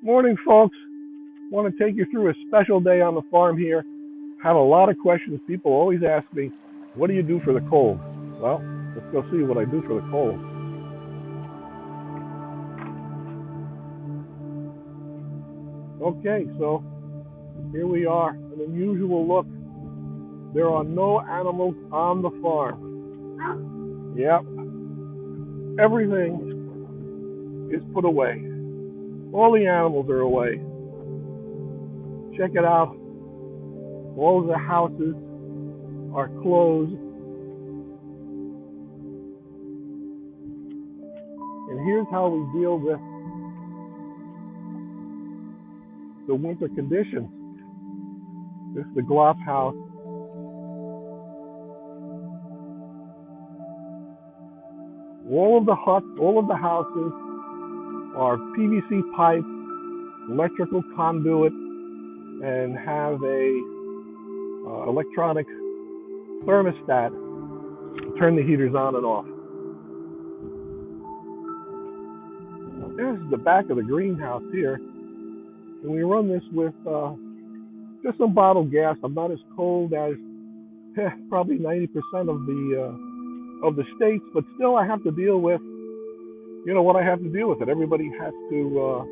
Morning, folks. Want to take you through a special day on the farm here. Have a lot of questions. People always ask me, what do you do for the cold? Well, let's go see what I do for the cold. Okay, so here we are. An unusual look. There are no animals on the farm. Yep, everything is put away. All the animals are away. Check it out. All of the houses are closed. And here's how we deal with the winter conditions. This is the Glop house. All of the houses are PVC pipe, electrical conduit, and have a electronic thermostat to turn the heaters on and off. This is the back of the greenhouse here, and we run this with just some bottled gas. I'm not as cold as probably 90% of the states, but still I have to deal with what I have to deal with. It. Everybody has to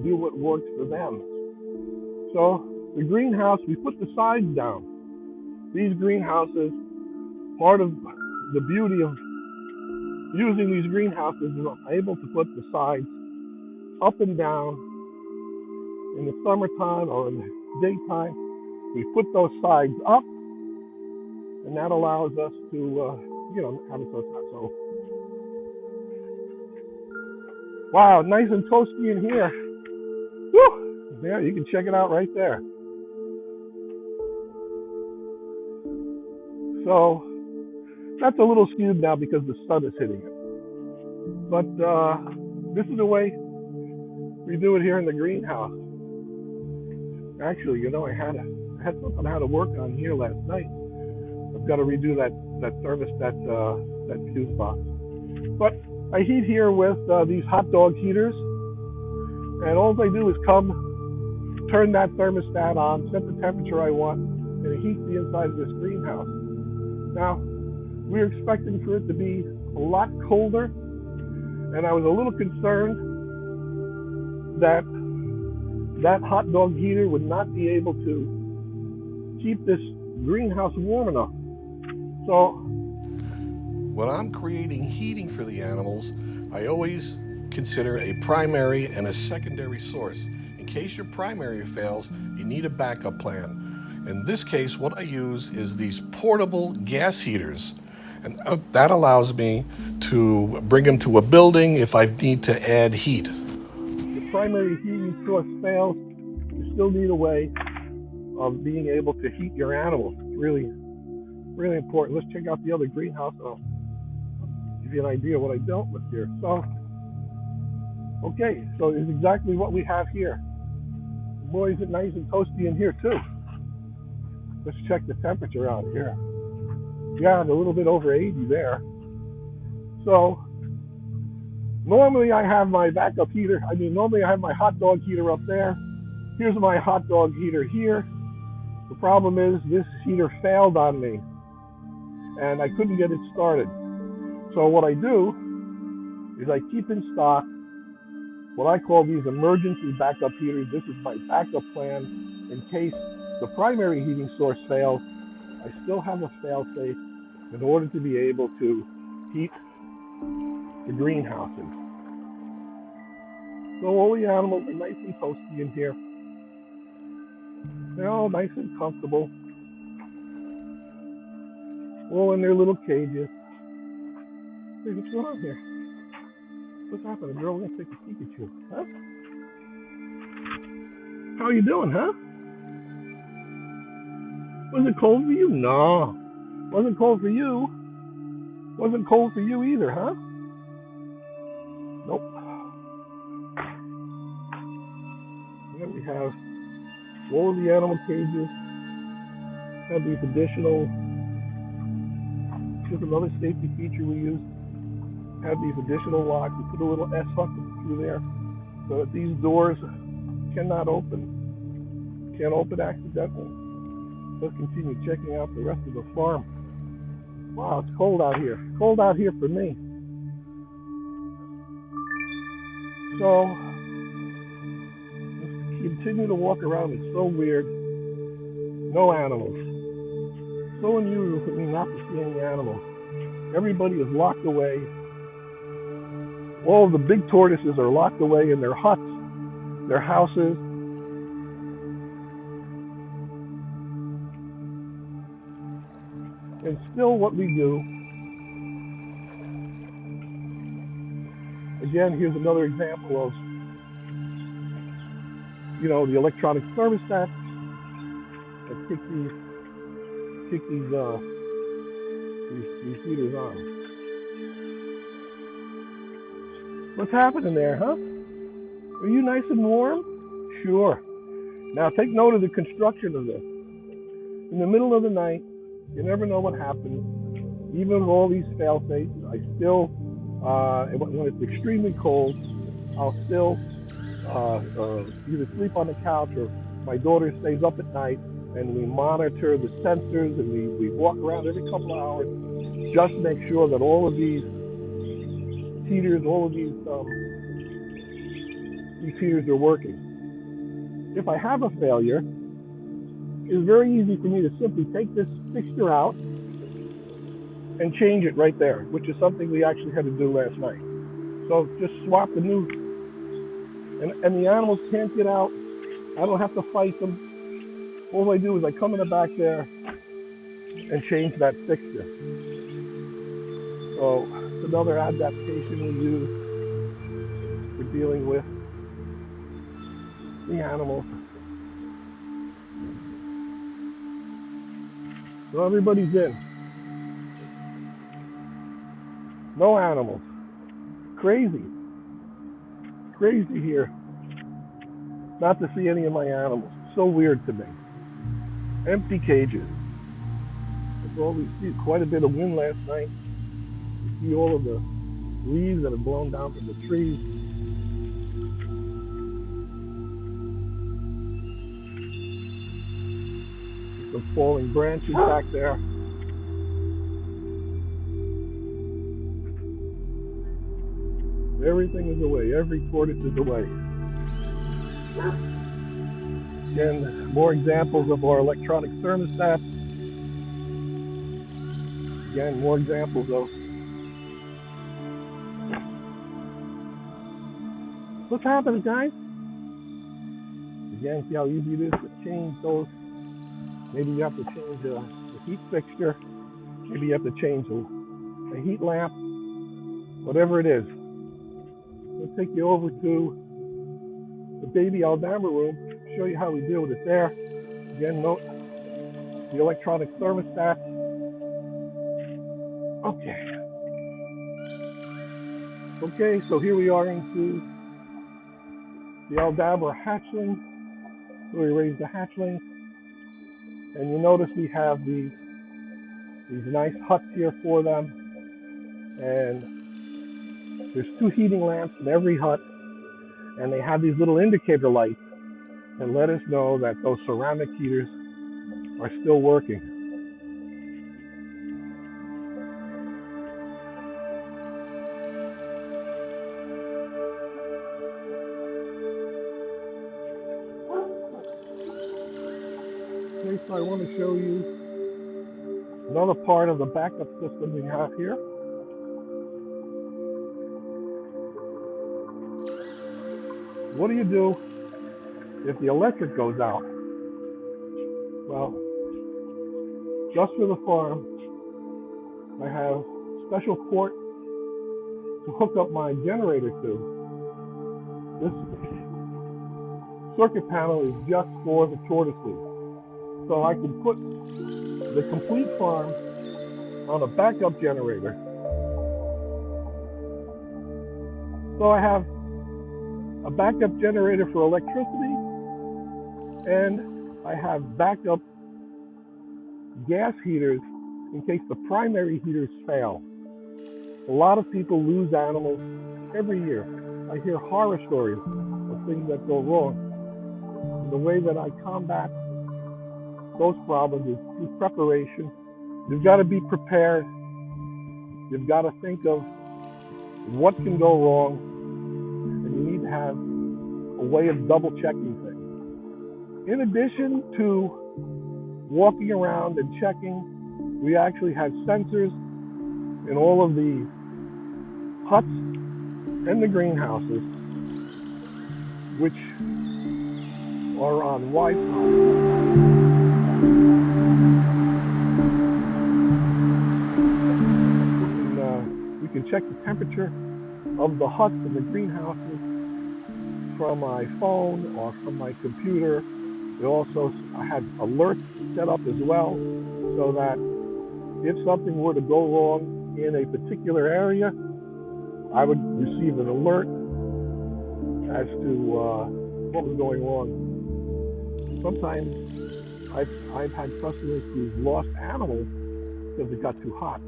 do what works for them. So the greenhouse, we put the sides down. These greenhouses, part of the beauty of using these greenhouses is I'm able to put the sides up and down. In the summertime or in the daytime, we put those sides up, and that allows us to, have it so. Wow, nice and toasty in here. Woo! There, you can check it out right there. So that's a little skewed now because the sun is hitting it. But this is the way we do it here in the greenhouse. Actually, I had something I had to work on here last night. I've got to redo that thermostat, that fuse box. But I heat here with these hot dog heaters, and all I do is come, turn that thermostat on, set the temperature I want, and it heats the inside of this greenhouse. Now, we're expecting for it to be a lot colder, and I was a little concerned that hot dog heater would not be able to keep this greenhouse warm enough. So when I'm creating heating for the animals, I always consider a primary and a secondary source. In case your primary fails, you need a backup plan. In this case, what I use is these portable gas heaters, and that allows me to bring them to a building if I need to add heat. The primary heating source fails, you still need a way of being able to heat your animals. It's really, really important. Let's check out the other greenhouse. I'll give you an idea of what I dealt with here. So it's exactly what we have here. Boy, is it nice and toasty in here too. Let's check the temperature out here. Yeah, a little bit over 80 there. So normally I have my backup heater. Normally I have my hot dog heater up there. Here's my hot dog heater here. The problem is this heater failed on me, and I couldn't get it started. So what I do is I keep in stock what I call these emergency backup heaters. This is my backup plan in case the primary heating source fails. I still have a fail-safe in order to be able to heat the greenhouses. So all the animals are nice and toasty in here. They're all nice and comfortable, all in their little cages. Hey, what's going on here? What's happening, girl? We're gonna take a peek at you, huh? How you doing, huh? Was it cold for you? No. Wasn't cold for you. Wasn't cold for you either, huh? Nope. And then we have all of the animal cages. Have these additional, here's another safety feature we use. Have these additional locks. We put a little S hook through there so that these doors cannot open. Can't open accidentally. Let's continue checking out the rest of the farm. Wow, it's cold out here. Cold out here for me. So, let's continue to walk around. It's so weird. No animals. So unusual for me not to see any animals. Everybody is locked away. All of the big tortoises are locked away in their huts, their houses. And still what we do, again, here's another example of, the electronic thermostat that kick these heaters on. What's happening there, huh? Are you nice and warm? Sure. Now take note of the construction of this. In the middle of the night, you never know what happens. Even with all these fail-safes, I still, when it's extremely cold, I'll still either sleep on the couch or my daughter stays up at night and we monitor the sensors and we walk around every couple of hours just to make sure that all of these heaters, all of these heaters are working. If I have a failure, it's very easy for me to simply take this fixture out and change it right there, which is something we actually had to do last night. So just swap the new, and the animals can't get out. I don't have to fight them. All I do is I come in the back there and change that fixture. So it's another adaptation we use for dealing with the animals. So everybody's in. No animals. Crazy here not to see any of my animals. So weird to me. Empty cages. That's all we see. Quite a bit of wind last night. You see all of the leaves that have blown down from the trees. Some falling branches back there. Everything is away. Every tortoise is away. Again, more examples of our electronic thermostat. Again, more examples of what's happening, guys. Again, see how easy it is to change those. Maybe you have to change the heat fixture. Maybe you have to change the heat lamp. Whatever it is. I'll take you over to the baby Aldabra room, show you how we deal with it there. Again, note the electronic thermostat. Okay, so here we are into the Aldabra hatchlings. So we raise the hatchlings. And you notice we have these nice huts here for them. And there's 2 heating lamps in every hut, and they have these little indicator lights that let us know that those ceramic heaters are still working. Okay, so I want to show you another part of the backup system we have here. What do you do if the electric goes out? Well, just for the farm, I have a special port to hook up my generator to. This circuit panel is just for the tortoises. So I can put the complete farm on a backup generator. So I have a backup generator for electricity, and I have backup gas heaters in case the primary heaters fail. A lot of people lose animals every year. I hear horror stories things that go wrong. And the way that I combat those problems is through preparation. You've got to be prepared. You've got to think of what can go wrong, and you need to have a way of double checking things. In addition to walking around and checking, we actually have sensors in all of the huts and the greenhouses, which are on Wi-Fi. We can check the temperature of the huts and the greenhouses from my phone or from my computer. I had alerts set up as well, so that if something were to go wrong in a particular area, I would receive an alert as to what was going wrong. Sometimes I've had customers who've lost animals because it got too hot.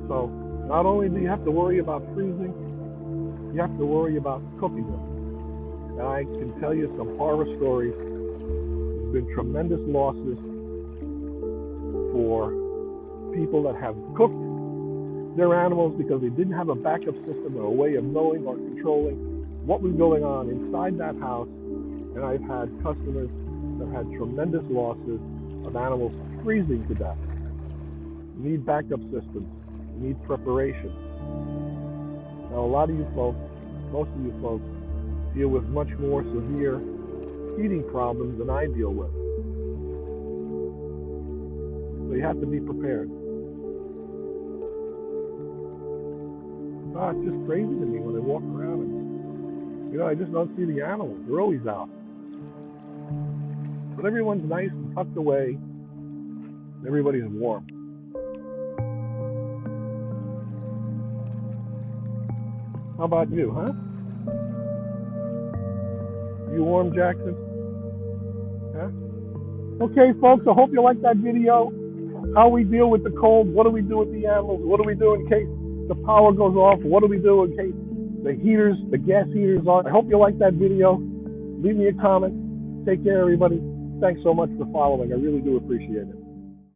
So not only do you have to worry about freezing, you have to worry about cooking them. And I can tell you some horror stories. There's been tremendous losses for people that have cooked their animals because they didn't have a backup system or a way of knowing or controlling what was going on inside that house. And I've had customers that had tremendous losses of animals freezing to death. You need backup systems. You need preparation. Now, a lot of you folks, most of you folks, deal with much more severe feeding problems than I deal with. So you have to be prepared. It's just crazy to me when I walk around and, I just don't see the animals. They're always out. But everyone's nice and tucked away, and everybody's warm. How about you, huh? You warm, Jackson? Huh? Okay, folks, I hope you liked that video. How we deal with the cold, what do we do with the animals, what do we do in case the power goes off, what do we do in case the gas heaters are. I hope you liked that video. Leave me a comment. Take care, everybody. Thanks so much for following. I really do appreciate it.